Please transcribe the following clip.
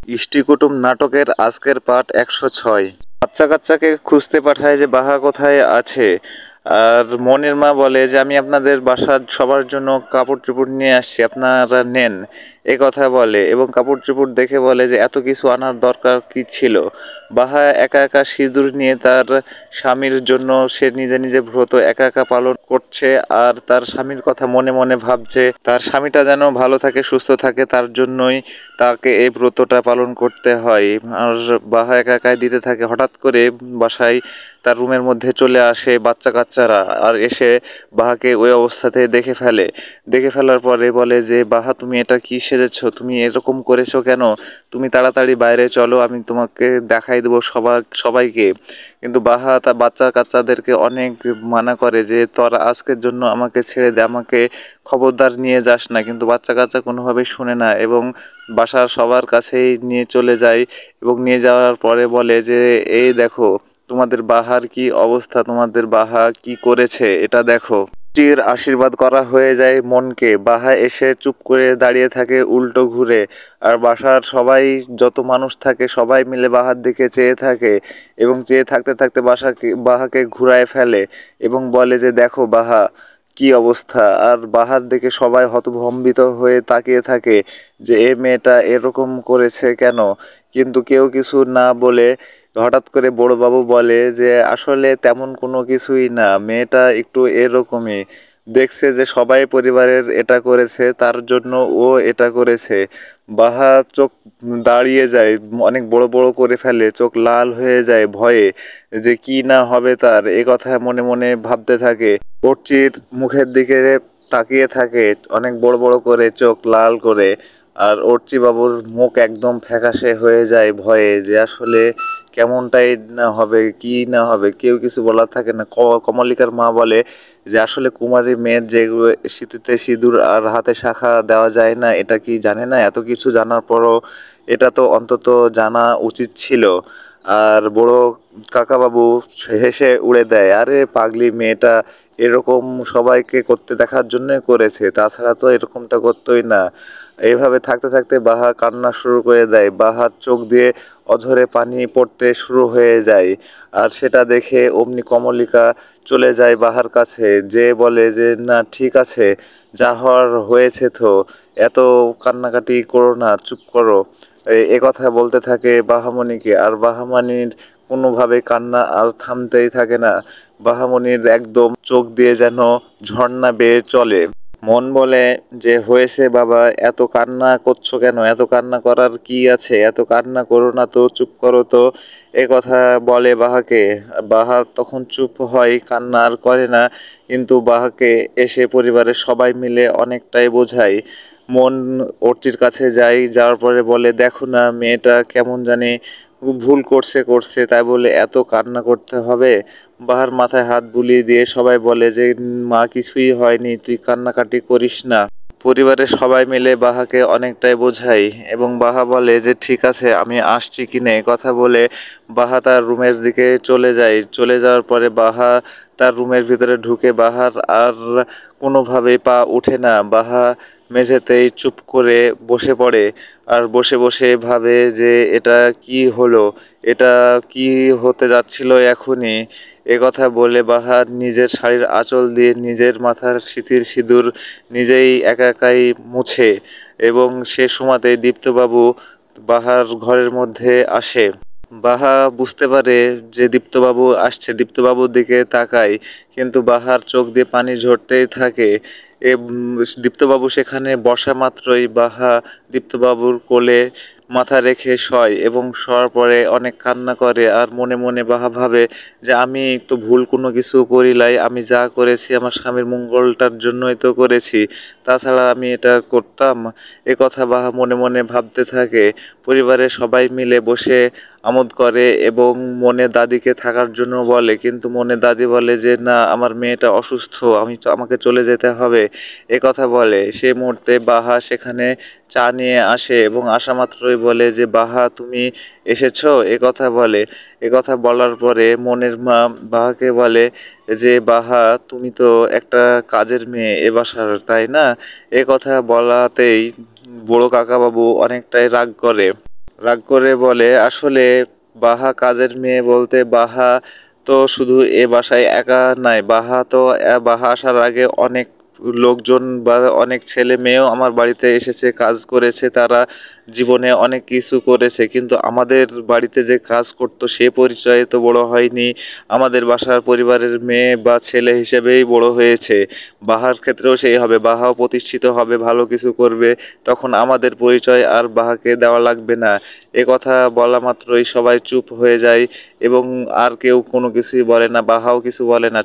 ইষ্টিকুটুম নাটকের আজকের পার্ট 106। বাচ্চা কাচ্চাকে খুঁজতে পাঠায় যে বাহা কোথায় আছে। আর মনের মা বলে যে আমি আপনাদের বাসার সবার জন্য কাপড় চোপড় নিয়ে আসছি, আপনারা নেন, এ কথা বলে। এবং কাপড় চোপড় দেখে বলে যে এত কিছু আনার দরকার কি ছিল। বাহা একা একা সিঁদুর নিয়ে তার স্বামীর জন্য সে নিজে নিজে ব্রত একা একা পালন করছে, আর তার স্বামীর কথা মনে মনে ভাবছে। তার স্বামীটা যেন ভালো থাকে, সুস্থ থাকে, তার জন্যই তাকে এই ব্রতটা পালন করতে হয়। আর বাহা একা একাই দিতে থাকে। হঠাৎ করে বাসায় তার রুমের মধ্যে চলে আসে বাচ্চা কাচ্চারা, আর এসে বাহাকে ওই অবস্থাতে দেখে ফেলে। দেখে ফেলার পরে বলে যে বাহা, তুমি এটা কি সেজেছো, তুমি এরকম করেছো কেন, তুমি তাড়াতাড়ি বাইরে চলো, আমি তোমাকে দেখাই দেবো সবাইকে। কিন্তু বাহা তার বাচ্চা কাচ্চাদেরকে অনেক মানা করে যে তোরা আজকের জন্য আমাকে ছেড়ে দে, আমাকে খবরদার নিয়ে যাস না। কিন্তু বাচ্চা কাচ্চা কোনোভাবেই শুনে না এবং বাসার সবার কাছেই নিয়ে চলে যায়। এবং নিয়ে যাওয়ার পরে বলে যে এই দেখো তোমাদের বাহার কি অবস্থা, তোমাদের বাহা কি করেছে এটা দেখো। চির আশীর্বাদ করা হয়ে যায় মনকে। বাহা এসে চুপ করে দাঁড়িয়ে থাকে উল্টো ঘুরে। আর বাসার সবাই যত মানুষ থাকে সবাই মিলে বাহার দিকে চেয়ে থাকে এবং চেয়ে থাকতে থাকতে বাহাকে ঘুরায় ফেলে এবং বলে যে দেখো বাহা কি অবস্থা। আর বাহার দিকে সবাই হতভম্বিত হয়ে তাকিয়ে থাকে যে এ মেয়েটা এরকম করেছে কেন। কিন্তু কেউ কিছু না বলে হঠাৎ করে বড়বাবু বলে যে আসলে তেমন কোনো কিছুই না, মেয়েটা একটু এরকমই, দেখছে যে সবাই পরিবারের এটা করেছে তার জন্য ও এটা করেছে। বাহা চোখ দাঁড়িয়ে যায়, অনেক বড় বড় করে ফেলে, চোখ লাল হয়ে যায় ভয়ে যে কি না হবে তার। এ কথা মনে মনে ভাবতে থাকে। পড়চির মুখের দিকে তাকিয়ে থাকে অনেক বড় বড় করে, চোখ লাল করে। আর অর্চি বাবুর মুখ একদম ফ্যাকাশে হয়ে যায় ভয়ে যে আসলে কেমনটাই না হবে কি না হবে, কেউ কিছু বলার থাকে না। কমলিকার মা বলে যে আসলে কুমারী মেয়ের যে সিঁথিতে সিঁদুর আর হাতে শাখা দেওয়া যায় না, এটা কি জানে না? এত কিছু জানার পরও এটা তো অন্তত জানা উচিত ছিল। আর বড় কাকাবাবু হেসে উড়ে দেয়, আরে পাগলি মেয়েটা এরকম সবাইকে করতে দেখার জন্য করেছে, তাছাড়া তো এরকমটা করতোই না। এইভাবে থাকতে থাকতে বাহা কান্না শুরু করে দেয়। বাহার চোখ দিয়ে অঝরে পানি পড়তে শুরু হয়ে যায়। আর সেটা দেখে অমনি কমলিকা চলে যায় বাহার কাছে, যে বলে যে না ঠিক আছে, যা হওয়ার হয়েছে, তো এত কান্নাকাটি করো না, চুপ করো। এ কথা বলতে থাকে বাহামণিকে। আর বাহামণির কোনোভাবে কান্না আর থামতেই থাকে না। বাহামণির একদম চোখ দিয়ে যেন ঝর্ণা বেয়ে চলে। মন বলে যে হয়েছে বাবা, এত কান্না করছো কেন, এত কান্না করার কি আছে, এত কান্না করো না তো, চুপ করো তো, এ কথা বলে বাহাকে। বাহা তখন চুপ হয়, কান্না আর করে না। কিন্তু বাহাকে এসে পরিবারের সবাই মিলে অনেকটাই বোঝায়। মন অর্চির কাছে যায়, যাওয়ার পরে বলে দেখো না মেয়েটা কেমন জানি ভুল করছে, তাই বলে এত কান্না করতে হবে? বাহার মাথায় হাত বুলিয়ে দিয়ে সবাই বলে যে মা কিছুই হয়নি, তুই কান্নাকাটি করিস না। পরিবারের সবাই মিলে বাহাকে অনেকটাই বোঝায় এবং বাহা বলে যে ঠিক আছে আমি আসছি কিনে। কথা বলে বাহা তার রুমের দিকে চলে যায়। চলে যাওয়ার পরে বাহা তার রুমের ভিতরে ঢুকে বাহার আর কোনোভাবেই পা ওঠে না। বাহা মেঝেতেই চুপ করে বসে পড়ে। আর বসে বসে ভাবে যে এটা কি হলো, এটা কি হতে যাচ্ছিল এখনই। এ কথা বলে বাহার নিজের শাড়ির আঁচল দিয়ে নিজের মাথার সিঁদুর নিজেই একা একাই মুছে। এবং সে সময়তে দীপ্তবাবু বাহার ঘরের মধ্যে আসে। বাহা বুঝতে পারে যে দীপ্তবাবু আসছে, দীপ্তবাবুর দিকে তাকায়, কিন্তু বাহার চোখ দিয়ে পানি ঝরতেই থাকে। দীপ্তবাবু সেখানে বসা মাত্রই বাহা দীপ্তবাবুর কোলে মাথা রেখে শয় এবং শোয়ার পরে অনেক কান্না করে। আর মনে মনে বাহা ভাবে যে আমি তো ভুল কোনো কিছু করি নাই, আমি যা করেছি আমার স্বামীর মঙ্গলটার জন্যই তো করেছি, তাছাড়া আমি এটা করতাম? এ কথা বাহা মনে মনে ভাবতে থাকে। পরিবারের সবাই মিলে বসে আমোদ করে এবং মনে দাদিকে থাকার জন্য বলে, কিন্তু মনে দাদি বলে যে না, আমার মেয়েটা অসুস্থ, আমাকে চলে যেতে হবে। এ কথা বলে। সে মুহূর্তে বাহা সেখানে চা নিয়ে আসে এবং আসা মাত্রই বলে যে বাহা তুমি এসেছো, এ কথা বলে। এ কথা বলার পরে মনের মা বাহাকে বলে যে বাহা তুমি তো একটা কাজের মেয়ে এ বাসার, তাই না? এ কথা বলাতেই বড় কাকাবাবু অনেকটাই রাগ করে। রাগ করে বলে, আসলে বাহা কাজের মেয়ে বলতে বাহা তো শুধু এ বাসায় একা নাই, বাহা তো বাহা আসার আগে অনেক লোকজন বা অনেক ছেলে মেয়েও আমার বাড়িতে এসেছে, কাজ করেছে, তারা জীবনে অনেক কিছু করেছে, কিন্তু আমাদের বাড়িতে যে কাজ করতো সে পরিচয়ে তো বড় হয়নি, আমাদের বাসার পরিবারের মেয়ে বা ছেলে হিসেবেই বড় হয়েছে। বাহার ক্ষেত্রেও সেই হবে, বাহাও প্রতিষ্ঠিত হবে, ভালো কিছু করবে, তখন আমাদের পরিচয় আর বাহাকে দেওয়া লাগবে না। এ কথা বলা মাত্রই সবাই চুপ হয়ে যায় এবং আর কেউ কোনো কিছুই বলে না, বাহাও কিছু বলে না।